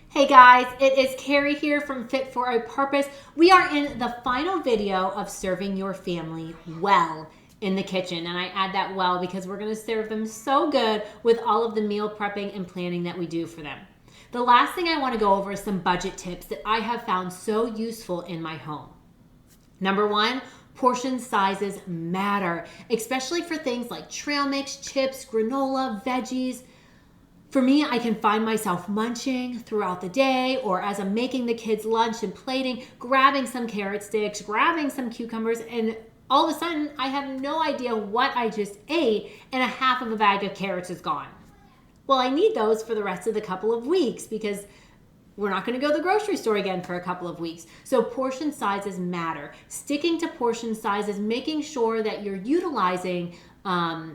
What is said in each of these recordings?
Hey guys, it is Carrie here from Fit for a Purpose. We are in the final video of serving your family well in the kitchen. And I add that well because we're going to serve them so good with all of the meal prepping and planning that we do for them. The last thing I want to go over is some budget tips that I have found so useful in my home. Number one, portion sizes matter, especially for things like trail mix, chips, granola, veggies. For me, I can find myself munching throughout the day, or as I'm making the kids lunch and plating, grabbing some carrot sticks, grabbing some cucumbers, and all of a sudden I have no idea what I just ate and a half of a bag of carrots is gone. Well, I need those for the rest of the couple of weeks because we're not going to go to the grocery store again for a couple of weeks. So portion sizes matter. Sticking to portion sizes, making sure that you're utilizing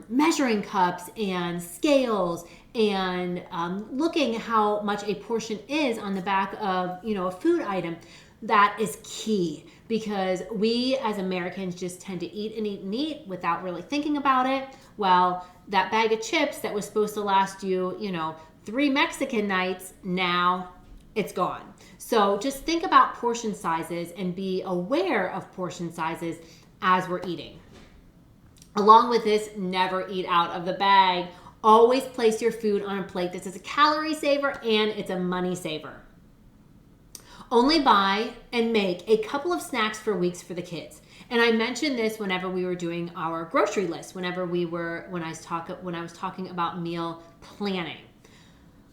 measuring cups and scales and looking how much a portion is on the back of a food item. That is key because we as Americans just tend to eat and eat and eat without really thinking about it. Well, that bag of chips that was supposed to last you 3 Mexican nights, now it's gone. So just think about portion sizes and be aware of portion sizes as we're eating. Along with this, never eat out of the bag. Always place your food on a plate. This is a calorie saver and it's a money saver. Only buy and make a couple of snacks for weeks for the kids. And I mentioned this whenever we were doing our grocery list, when I was talking about meal planning.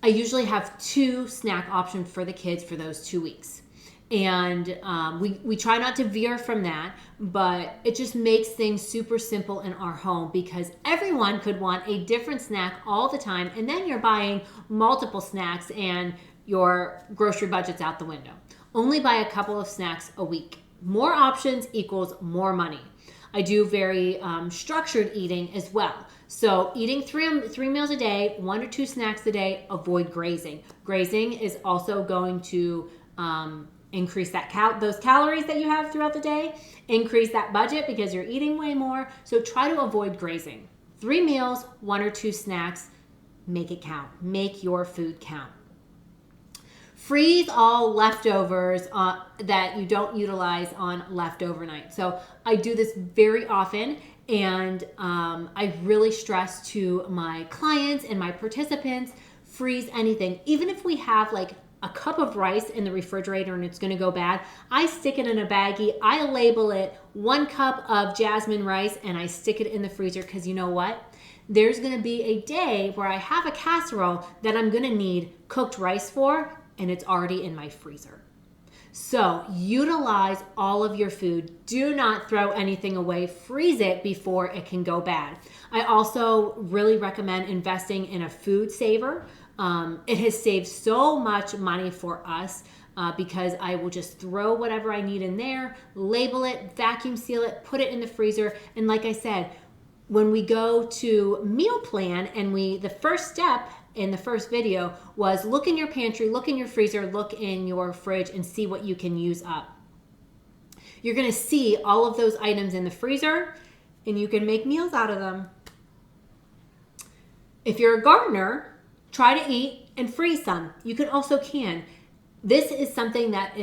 I usually have 2 snack options for the kids for those 2 weeks. And we try not to veer from that, but it just makes things super simple in our home because everyone could want a different snack all the time, and then you're buying multiple snacks and your grocery budget's out the window. Only buy a couple of snacks a week. More options equals more money. I do very structured eating as well. So eating three meals a day, 1 or 2 snacks a day, avoid grazing. Grazing is also going to increase those calories that you have throughout the day, increase that budget because you're eating way more. So try to avoid grazing. 3 meals, 1 or 2 snacks, make it count. Make your food count. Freeze all leftovers that you don't utilize on leftover night. So I do this very often, and I really stress to my clients and my participants, freeze anything. Even if we have like a cup of rice in the refrigerator and it's going to go bad, I stick it in a baggie. I label it 1 cup of jasmine rice and I stick it in the freezer because you know what? There's going to be a day where I have a casserole that I'm going to need cooked rice for, and it's already in my freezer. So utilize all of your food. Do not throw anything away. Freeze it before it can go bad. I also really recommend investing in a food saver. It has saved so much money for us because I will just throw whatever I need in there, label it, vacuum seal it, put it in the freezer. And like I said, when we go to meal plan and the first step in the first video was look in your pantry, look in your freezer, look in your fridge and see what you can use up. You're going to see all of those items in the freezer and you can make meals out of them. If you're a gardener, try to eat and freeze some. You can also can. This is something that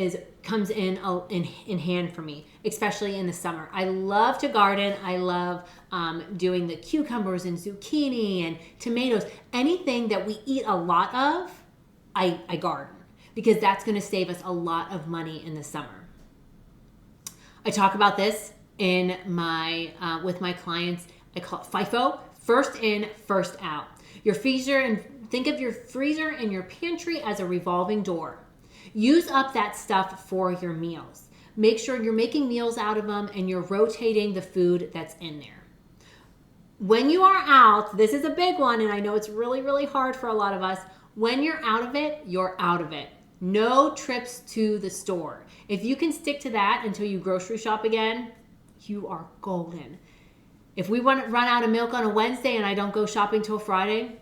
comes in hand for me, especially in the summer. I love to garden. I love doing the cucumbers and zucchini and tomatoes. Anything that we eat a lot of, I garden because that's going to save us a lot of money in the summer. I talk about this in with my clients. I call it FIFO, first in, first out. Your freezer, and think of your freezer and your pantry as a revolving door. Use up that stuff for your meals. Make sure you're making meals out of them and you're rotating the food that's in there. When you are out, this is a big one, and I know it's really, really hard for a lot of us. When you're out of it, you're out of it. No trips to the store. If you can stick to that until you grocery shop again, you are golden. If we run out of milk on a Wednesday and I don't go shopping till Friday,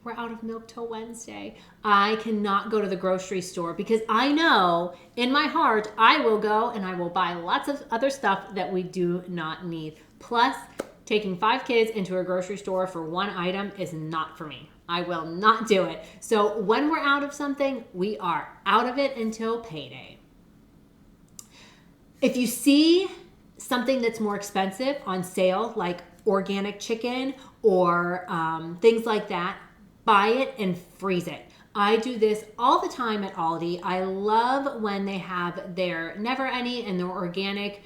we're out of milk till Wednesday. I cannot go to the grocery store because I know in my heart I will go and I will buy lots of other stuff that we do not need. Plus, taking 5 kids into a grocery store for one item is not for me. I will not do it. So when we're out of something, we are out of it until payday. If you see something that's more expensive on sale, like organic chicken or things like that, buy it and freeze it. I do this all the time at Aldi. I love when they have their Never Any and their organic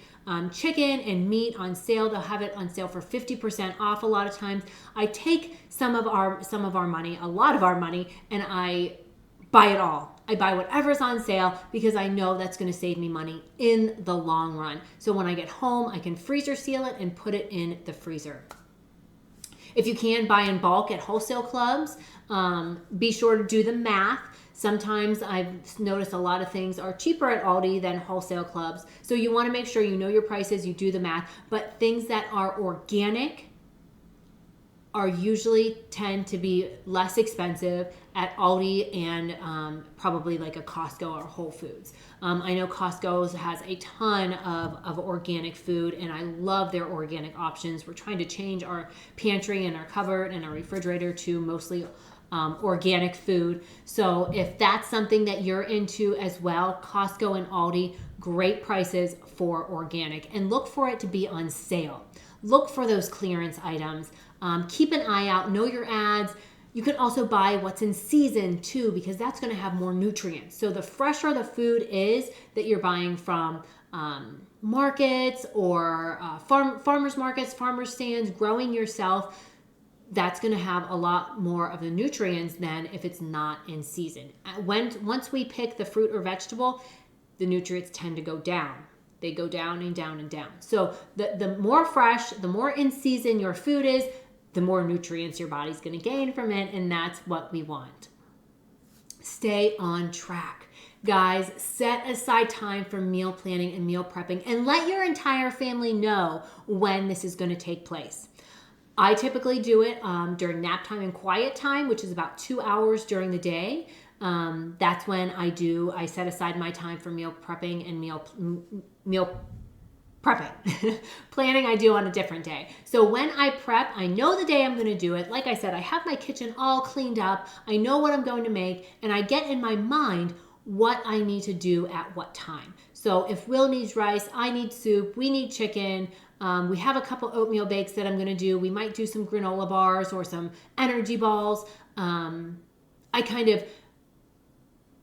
chicken and meat on sale. They'll have it on sale for 50% off a lot of times. I take some of our money, a lot of our money, and I buy it all. I buy whatever's on sale because I know that's going to save me money in the long run. So when I get home, I can freezer seal it and put it in the freezer. If you can, buy in bulk at wholesale clubs. Be sure to do the math. Sometimes I've noticed a lot of things are cheaper at Aldi than wholesale clubs. So you want to make sure you know your prices, you do the math. But things that are organic are usually tend to be less expensive at Aldi and probably like a Costco or Whole Foods. I know Costco has a ton of organic food, and I love their organic options. We're trying to change our pantry and our cupboard and our refrigerator to mostly organic food. So if that's something that you're into as well, Costco and Aldi, great prices for organic. And look for it to be on sale. Look for those clearance items. Keep an eye out, know your ads. You can also buy what's in season too, because that's going to have more nutrients. So the fresher the food is that you're buying from markets or farmers markets, farmers stands, growing yourself, that's going to have a lot more of the nutrients than if it's not in season. Once we pick the fruit or vegetable, the nutrients tend to go down. They go down and down and down. So the more fresh, the more in season your food is, the more nutrients your body's going to gain from it, and that's what we want. Stay on track. Guys, set aside time for meal planning and meal prepping, and let your entire family know when this is going to take place. I typically do it during nap time and quiet time, which is about 2 hours during the day. That's when I set aside my time for meal prepping and meal prepping. Planning I do on a different day. So when I prep, I know the day I'm going to do it. Like I said, I have my kitchen all cleaned up. I know what I'm going to make, and I get in my mind what I need to do at what time. So if Will needs rice, I need soup, we need chicken, we have a couple oatmeal bakes that I'm going to do. We might do some granola bars or some energy balls. I kind of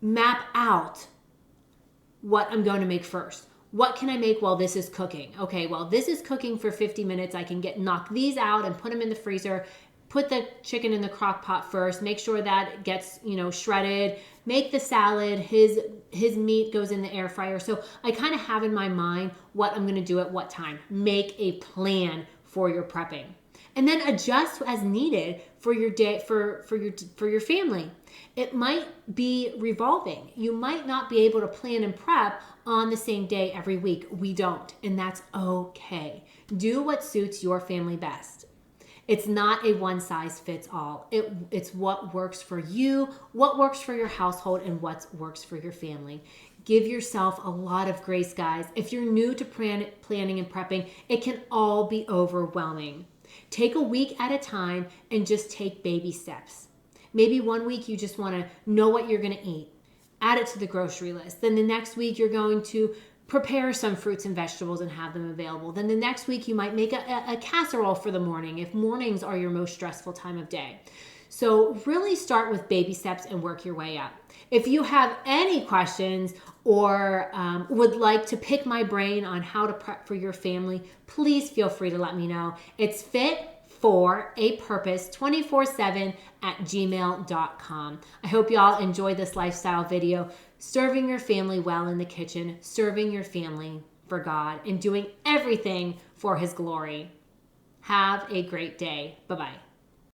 map out what I'm going to make first. What can I make while this is cooking? Okay, well, this is cooking for 50 minutes. I can knock these out and put them in the freezer. Put the chicken in the crock pot first. Make sure that gets, shredded. Make the salad. His meat goes in the air fryer. So I kind of have in my mind what I'm going to do at what time. Make a plan for your prepping. And then adjust as needed for your day, for your family. It might be revolving. You might not be able to plan and prep on the same day every week. We don't, and that's okay. Do what suits your family best. It's not a one size fits all. It's what works for you, what works for your household, and what works for your family. Give yourself a lot of grace, guys. If you're new to planning and prepping, it can all be overwhelming. Take a week at a time and just take baby steps. Maybe 1 week you just want to know what you're going to eat. Add it to the grocery list. Then the next week you're going to prepare some fruits and vegetables and have them available. Then the next week you might make a casserole for the morning if mornings are your most stressful time of day. So really start with baby steps and work your way up. If you have any questions or would like to pick my brain on how to prep for your family, please feel free to let me know. It's fit4apurpose247@gmail.com. I hope y'all enjoyed this lifestyle video, serving your family well in the kitchen, serving your family for God, and doing everything for His glory. Have a great day. Bye-bye.